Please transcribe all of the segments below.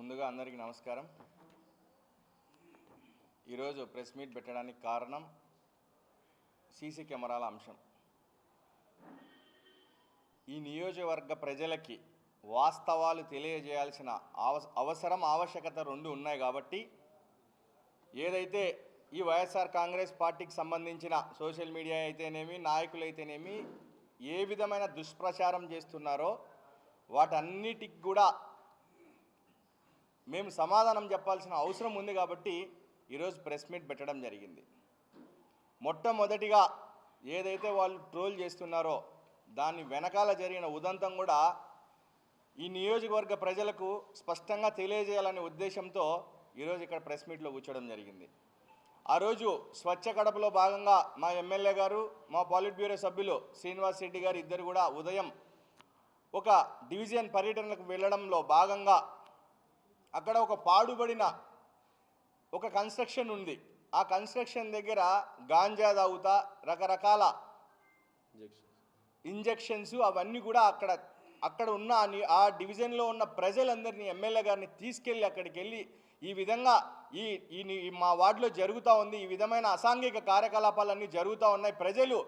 ముందుగా అందరికీ నమస్కారం. ఈరోజు ప్రెస్ మీట్ పెట్టడానికి కారణం సీసీ కెమెరాల అంశం. ఈ నియోజకవర్గ ప్రజలకి వాస్తవాలు తెలియజేయాల్సిన అవసరం ఆవశ్యకత రెండు ఉన్నాయి కాబట్టి ఏదైతే ఈ వైఎస్ఆర్ కాంగ్రెస్ పార్టీకి సంబంధించిన సోషల్ మీడియా అయితేనేమి నాయకులైతేనేమి ఏ విధమైన దుష్ప్రచారం చేస్తున్నారో వాటన్నిటికి కూడా మేము సమాధానం చెప్పాల్సిన అవసరం ఉంది కాబట్టి ఈరోజు ప్రెస్ మీట్ పెట్టడం జరిగింది. మొట్టమొదటిగా ఏదైతే వాళ్ళు ట్రోల్ చేస్తున్నారో దాని వెనకాల జరిగిన ఉదంతం కూడా ఈ నియోజకవర్గ ప్రజలకు స్పష్టంగా తెలియజేయాలనే ఉద్దేశంతో ఈరోజు ఇక్కడ ప్రెస్ మీట్లో కూర్చోవడం జరిగింది. ఆ రోజు స్వచ్ఛ కడపలో భాగంగా మా ఎమ్మెల్యే గారు మా పాలిట్ బ్యూరో సభ్యులు శ్రీనివాస్ రెడ్డి గారు ఇద్దరు కూడా ఉదయం ఒక డివిజన్ పర్యటనకు వెళ్ళడంలో భాగంగా అక్కడ ఒక పాడుబడిన ఒక కన్స్ట్రక్షన్ ఉంది. ఆ కన్స్ట్రక్షన్ దగ్గర గాంజా తాగుతా రకరకాల ఇంజెక్షన్స్ అవన్నీ కూడా అక్కడ ఉన్న ఆ డివిజన్లో ఉన్న ప్రజలందరినీ ఎమ్మెల్యే గారిని తీసుకెళ్ళి అక్కడికి వెళ్ళి ఈ విధంగా ఈ మా వార్డులో జరుగుతూ ఉంది, ఈ విధమైన అసాంఘిక కార్యకలాపాలన్నీ జరుగుతూ ఉన్నాయి, ప్రజలు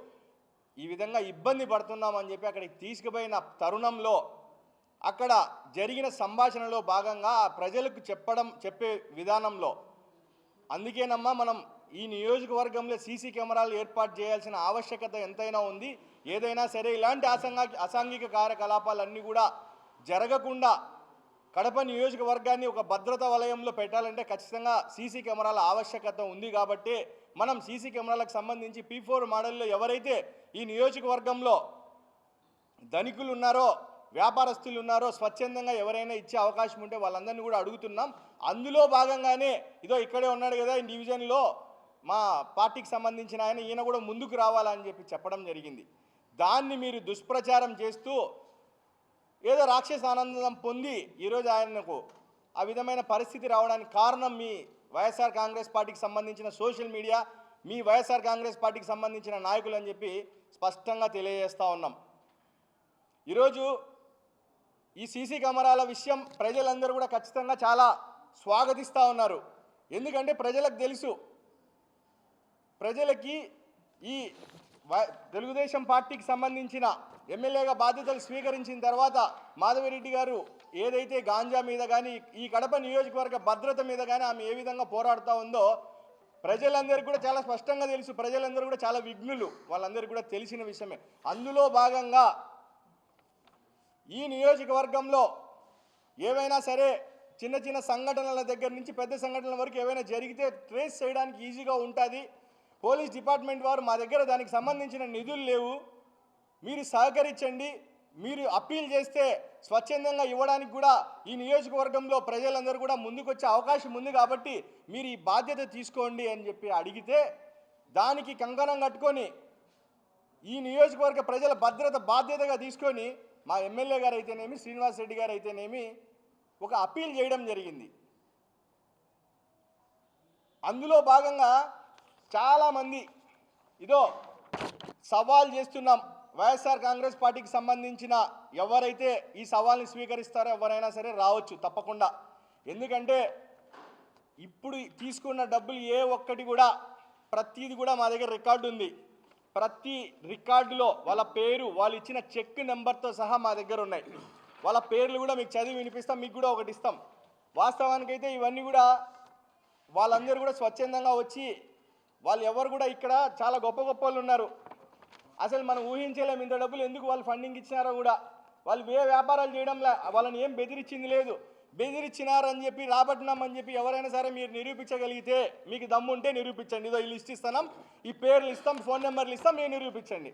ఈ విధంగా ఇబ్బంది పడుతున్నామని చెప్పి అక్కడికి తీసుకుపోయిన తరుణంలో అక్కడ జరిగిన సంభాషణలో భాగంగా ప్రజలకు చెప్పే విధానంలో అందుకేనమ్మా మనం ఈ నియోజకవర్గంలో సీసీ కెమెరాలు ఏర్పాటు చేయాల్సిన ఆవశ్యకత ఎంతైనా ఉంది. ఏదైనా సరే ఇలాంటి అసాంఘిక కార్యకలాపాలన్నీ కూడా జరగకుండా కడప నియోజకవర్గాన్ని ఒక భద్రతా వలయంలో పెట్టాలంటే ఖచ్చితంగా సీసీ కెమెరాల ఆవశ్యకత ఉంది. కాబట్టి మనం సీసీ కెమెరాలకు సంబంధించి P4 మోడల్లో ఎవరైతే ఈ నియోజకవర్గంలో ధనికులు ఉన్నారో వ్యాపారస్తులు ఉన్నారో స్వచ్ఛందంగా ఎవరైనా ఇచ్చే అవకాశం ఉంటే వాళ్ళందరినీ కూడా అడుగుతున్నాం. అందులో భాగంగానే ఇదో ఇక్కడే ఉన్నాడు కదా ఈ డివిజన్లో మా పార్టీకి సంబంధించిన ఈయన కూడా ముందుకు రావాలని చెప్పి చెప్పడం జరిగింది. దాన్ని మీరు దుష్ప్రచారం చేస్తూ ఏదో రాక్షస ఆనందం పొంది ఈరోజు ఆయనకు ఆ విధమైన పరిస్థితి రావడానికి కారణం మీ వైఎస్ఆర్ కాంగ్రెస్ పార్టీకి సంబంధించిన సోషల్ మీడియా, మీ వైఎస్ఆర్ కాంగ్రెస్ పార్టీకి సంబంధించిన నాయకులు అని చెప్పి స్పష్టంగా తెలియజేస్తూ ఉన్నాం. ఈరోజు ఈ సీసీ కెమెరాల విషయం ప్రజలందరూ కూడా ఖచ్చితంగా చాలా స్వాగతిస్తూ ఉన్నారు. ఎందుకంటే ప్రజలకు తెలుసు, ప్రజలకి ఈ తెలుగుదేశం పార్టీకి సంబంధించిన ఎమ్మెల్యేగా బాధ్యతలు స్వీకరించిన తర్వాత మాధవిరెడ్డి గారు ఏదైతే గాంజా మీద కానీ ఈ కడప నియోజకవర్గ భద్రత మీద కానీ ఆమె ఏ విధంగా పోరాడుతూ ఉందో ప్రజలందరికీ కూడా చాలా స్పష్టంగా తెలుసు. ప్రజలందరూ కూడా చాలా విఘ్నులు, వాళ్ళందరికీ కూడా తెలిసిన విషయమే. అందులో భాగంగా ఈ నియోజకవర్గంలో ఏవైనా సరే చిన్న చిన్న సంఘటనల దగ్గర నుంచి పెద్ద సంఘటనల వరకు ఏవైనా జరిగితే ట్రేస్ చేయడానికి ఈజీగా ఉంటుంది. పోలీస్ డిపార్ట్మెంట్ వారు మా దగ్గర దానికి సంబంధించిన నిధులు లేవు, మీరు సహకరించండి, మీరు అప్పీల్ చేస్తే స్వచ్ఛందంగా ఇవ్వడానికి కూడా ఈ నియోజకవర్గంలో ప్రజలందరూ కూడా ముందుకొచ్చే అవకాశం ఉంది కాబట్టి మీరు ఈ బాధ్యత తీసుకోండి అని చెప్పి అడిగితే దానికి కంకణం కట్టుకొని ఈ నియోజకవర్గ ప్రజల భద్రత బాధ్యతగా తీసుకొని మా ఎమ్మెల్యే గారు అయితేనేమి శ్రీనివాస్ రెడ్డి గారు అయితేనేమి ఒక అప్పీల్ చేయడం జరిగింది. అందులో భాగంగా చాలామంది ఇదో సవాల్ చేస్తున్నాం, వైఎస్ఆర్ కాంగ్రెస్ పార్టీకి సంబంధించిన ఎవరైతే ఈ సవాల్ని స్వీకరిస్తారో ఎవరైనా సరే రావచ్చు తప్పకుండా. ఎందుకంటే ఇప్పుడు తీసుకున్న డబ్బులు ఏ ఒక్కటి కూడా ప్రతిది కూడా మా దగ్గర రికార్డు ఉంది. ప్రతి రికార్డులో వాళ్ళ పేరు, వాళ్ళు ఇచ్చిన చెక్ నెంబర్తో సహా మా దగ్గర ఉన్నాయి. వాళ్ళ పేర్లు కూడా మీకు చదివి వినిపిస్తాం, మీకు కూడా ఒకటి ఇస్తాం. వాస్తవానికైతే ఇవన్నీ కూడా వాళ్ళందరూ కూడా స్వచ్ఛందంగా వచ్చి వాళ్ళు ఎవరు కూడా ఇక్కడ చాలా గొప్ప గొప్ప వాళ్ళు ఉన్నారు. అసలు మనం ఊహించలేము ఇంత డబ్బులు ఎందుకు వాళ్ళు ఫండింగ్ ఇచ్చినారో కూడా. వాళ్ళు వ్యాపారాలు చేయడంలా, వాళ్ళని ఏం బెదిరించింది లేదు. బెదిరించినారని చెప్పి రాబట్టినామని చెప్పి ఎవరైనా సరే మీరు నిరూపించగలిగితే మీకు దమ్ము ఉంటే నిరూపించండి. ఇదో ఈ లిస్ట్ ఇస్తున్నాం, ఈ పేర్లు ఇస్తాం, ఫోన్ నెంబర్లు ఇస్తాం, మీరు నిరూపించండి.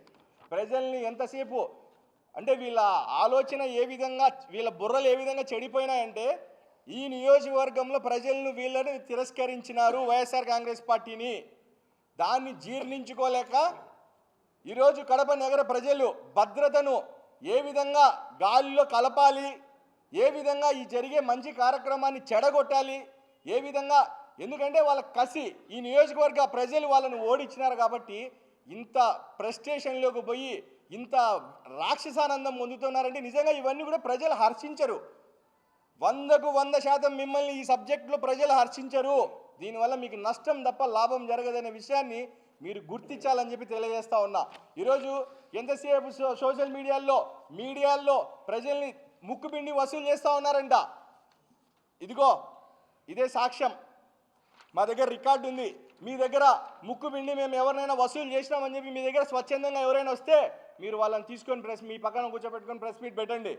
ప్రజల్ని ఎంతసేపు అంటే వీళ్ళ ఆలోచన ఏ విధంగా, వీళ్ళ బుర్రలు ఏ విధంగా చెడిపోయినాయంటే ఈ నియోజకవర్గంలో ప్రజలను వీళ్ళని తిరస్కరించినారు వైఎస్ఆర్ కాంగ్రెస్ పార్టీని. దాన్ని జీర్ణించుకోలేక ఈరోజు కడప నగర ప్రజలు భద్రతను ఏ విధంగా గాలిలో కలపాలి, ఏ విధంగా ఈ జరిగే మంచి కార్యక్రమాన్ని చెడగొట్టాలి, ఏ విధంగా, ఎందుకంటే వాళ్ళ కసి ఈ నియోజకవర్గ ప్రజలు వాళ్ళని ఓడించినారు కాబట్టి ఇంత ప్రెస్టేషన్లోకి పోయి ఇంత రాక్షసానందం పొందుతున్నారంటే నిజంగా ఇవన్నీ కూడా ప్రజలు హర్షించరు. 100కు 100% మిమ్మల్ని ఈ సబ్జెక్టులో ప్రజలు హర్షించరు. దీనివల్ల మీకు నష్టం తప్ప లాభం జరగదనే విషయాన్ని మీరు గుర్తించాలని చెప్పి తెలియజేస్తా ఉన్నా. ఈరోజు ఎంతసేపు సోషల్ మీడియాల్లో ప్రజల్ని ముక్కుపిండి వసూలు చేస్తూ ఉన్నారంట. ఇదిగో ఇదే సాక్ష్యం. మా దగ్గర రికార్డు ఉంది. మీ దగ్గర ముక్కుపిండి మేము ఎవరినైనా వసూలు చేసినామని చెప్పి మీ దగ్గర స్వచ్ఛందంగా ఎవరైనా వస్తే మీరు వాళ్ళని తీసుకొని మీ పక్కన కూర్చోబెట్టుకొని ప్రెస్ మీట్ పెట్టండి.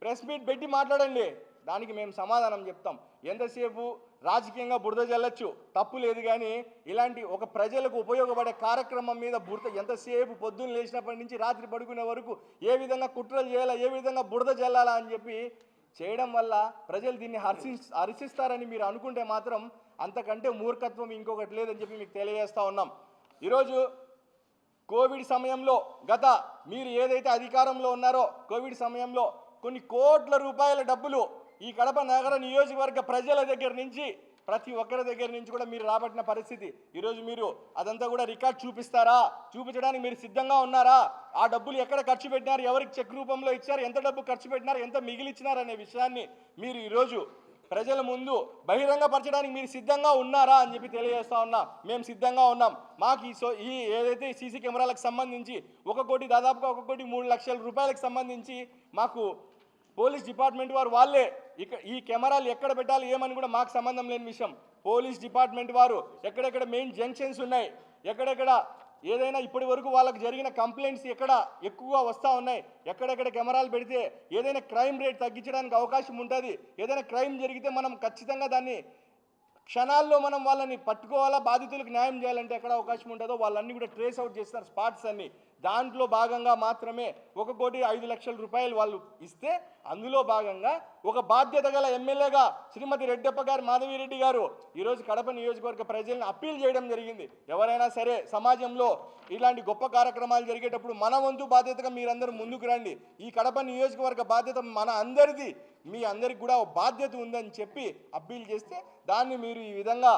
ప్రెస్ మీట్ పెట్టి మాట్లాడండి. దానికి మేము సమాధానం చెప్తాం. ఎంతసేపు రాజకీయంగా బురద జల్లచ్చు, తప్పు లేదు. కానీ ఇలాంటి ఒక ప్రజలకు ఉపయోగపడే కార్యక్రమం మీద ఎంతసేపు పొద్దున్న లేచినప్పటి నుంచి రాత్రి పడుకునే వరకు ఏ విధంగా కుట్రలు చేయాలా, ఏ విధంగా బురద జల్లాలా అని చెప్పి చేయడం వల్ల ప్రజలు దీన్ని హర్షిస్తారని మీరు అనుకుంటే మాత్రం అంతకంటే మూర్ఖత్వం ఇంకొకటి లేదని చెప్పి మీకు తెలియజేస్తూ ఉన్నాం. ఈరోజు కోవిడ్ సమయంలో మీరు ఏదైతే అధికారంలో ఉన్నారో కోవిడ్ సమయంలో కొన్ని కోట్ల రూపాయల డబ్బులు ఈ కడప నగర నియోజకవర్గ ప్రజల దగ్గర నుంచి ప్రతి ఒక్కరి దగ్గర నుంచి కూడా మీరు రాబట్టిన పరిస్థితి. ఈరోజు మీరు అదంతా కూడా రికార్డ్ చూపిస్తారా? చూపించడానికి మీరు సిద్ధంగా ఉన్నారా? ఆ డబ్బులు ఎక్కడ ఖర్చు పెట్టినారు, ఎవరికి చెక్ రూపంలో ఇచ్చారు, ఎంత డబ్బు ఖర్చు పెట్టినారు, ఎంత మిగిలిచ్చినారు అనే విషయాన్ని మీరు ఈరోజు ప్రజల ముందు బహిరంగపరచడానికి మీరు సిద్ధంగా ఉన్నారా అని చెప్పి తెలియజేస్తా ఉన్నా. మేము సిద్ధంగా ఉన్నాం. మాకు ఈ ఏదైతే సీసీ కెమెరాలకు సంబంధించి దాదాపుగా 1,03,00,000 రూపాయలకు సంబంధించి మాకు పోలీస్ డిపార్ట్మెంట్ వారు వాళ్ళే ఈ కెమెరాలు ఎక్కడ పెట్టాలి ఏమని కూడా మాకు సంబంధం లేని విషయం. పోలీస్ డిపార్ట్మెంట్ వారు ఎక్కడెక్కడ మెయిన్ జంక్షన్స్ ఉన్నాయి, ఎక్కడెక్కడ ఏదైనా ఇప్పటి వరకు వాళ్ళకి జరిగిన కంప్లైంట్స్ ఎక్కడ ఎక్కువగా వస్తూ ఉన్నాయి, ఎక్కడెక్కడ కెమెరాలు పెడితే ఏదైనా క్రైమ్ రేట్ తగ్గించడానికి అవకాశం ఉంటుంది, ఏదైనా క్రైమ్ జరిగితే మనం ఖచ్చితంగా దాన్ని క్షణాల్లో మనం వాళ్ళని పట్టుకోవాలా, బాధితులకు న్యాయం చేయాలంటే ఎక్కడ అవకాశం ఉంటుందో వాళ్ళన్నీ కూడా ట్రేస్ అవుట్ చేస్తారు స్పాట్స్ అన్ని. దాంట్లో భాగంగా మాత్రమే 1,05,00,000 రూపాయలు వాళ్ళు ఇస్తే అందులో భాగంగా ఒక బాధ్యత గల ఎమ్మెల్యేగా శ్రీమతి రెడ్డప్ప గారు మాధవిరెడ్డి గారు ఈరోజు కడప నియోజకవర్గ ప్రజల్ని అప్పీల్ చేయడం జరిగింది. ఎవరైనా సరే సమాజంలో ఇలాంటి గొప్ప కార్యక్రమాలు జరిగేటప్పుడు మన వంతు బాధ్యతగా మీరందరూ ముందుకు రండి. ఈ కడప నియోజకవర్గ బాధ్యత మన అందరిది, మీ అందరికి కూడా బాధ్యత ఉందని చెప్పి అప్పీల్ చేస్తే దాన్ని మీరు ఈ విధంగా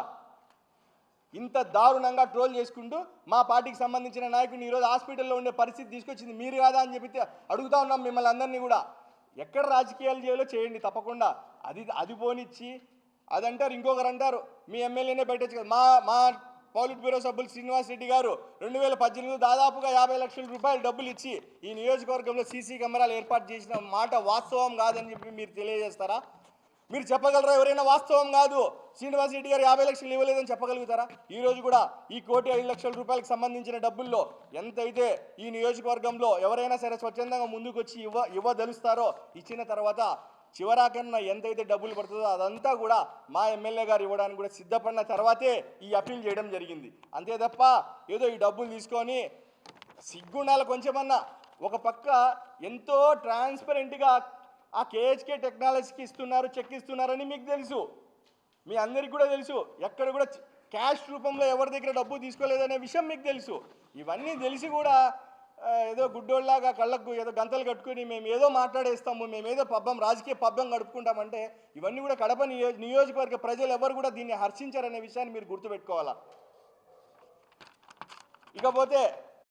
ఇంత దారుణంగా ట్రోల్ చేసుకుంటూ మా పార్టీకి సంబంధించిన నాయకుడిని ఈరోజు హాస్పిటల్లో ఉండే పరిస్థితి తీసుకొచ్చింది మీరు కాదా అని చెప్పి అడుగుతా ఉన్నాం మిమ్మల్ని అందరినీ కూడా. ఎక్కడ రాజకీయాలు చేయాలో చేయండి తప్పకుండా. అది పోనిచ్చి అదంటారు, ఇంకొకరు అంటారు మీ ఎమ్మెల్యేనే పెట్టచ్చు కదా. మా పౌలిట్ బ్యూరో సభ్యులు శ్రీనివాస్ రెడ్డి గారు 2018 దాదాపుగా 50 లక్షల రూపాయలు డబ్బులు ఇచ్చి ఈ నియోజకవర్గంలో సీసీ కెమెరాలు ఏర్పాటు చేసిన మాట వాస్తవం కాదని చెప్పి మీరు తెలియజేస్తారా? మీరు చెప్పగలరా? ఎవరైనా వాస్తవం కాదు శ్రీనివాస్ రెడ్డి గారు 50 లక్షలు ఇవ్వలేదని చెప్పగలుగుతారా? ఈరోజు కూడా ఈ 1,05,00,000 రూపాయలకు సంబంధించిన డబ్బుల్లో ఎంతైతే ఈ నియోజకవర్గంలో ఎవరైనా సరే స్వచ్ఛందంగా ముందుకు వచ్చి ఇవ్వదలుస్తారో ఇచ్చిన తర్వాత చివరాకన్నా ఎంతైతే డబ్బులు పడుతుందో అదంతా కూడా మా ఎమ్మెల్యే గారు ఇవ్వడానికి కూడా సిద్ధపడిన తర్వాతే ఈ అప్పీల్ చేయడం జరిగింది. అంతే తప్ప ఏదో ఈ డబ్బులు తీసుకొని సిగ్గుండాల కొంచెమన్నా. ఒక పక్క ఎంతో ట్రాన్స్పరెంట్గా ఆ కేహెచ్కే టెక్నాలజీకి ఇస్తున్నారు, చెక్ ఇస్తున్నారని మీకు తెలుసు, మీ అందరికి కూడా తెలుసు. ఎక్కడ కూడా క్యాష్ రూపంలో ఎవరి దగ్గర డబ్బు తీసుకోలేదనే విషయం మీకు తెలుసు. ఇవన్నీ తెలిసి కూడా ఏదో గుడ్డోళ్ళలాగా కళ్ళకు ఏదో గంతలు కట్టుకుని మేము ఏదో మాట్లాడేస్తాము, మేము ఏదో రాజకీయ పబ్బం గడుపుకుంటామంటే ఇవన్నీ కూడా కడప నియోజకవర్గ ప్రజలు ఎవరు కూడా దీన్ని హర్షించారనే విషయాన్ని మీరు గుర్తుపెట్టుకోవాలా. ఇకపోతే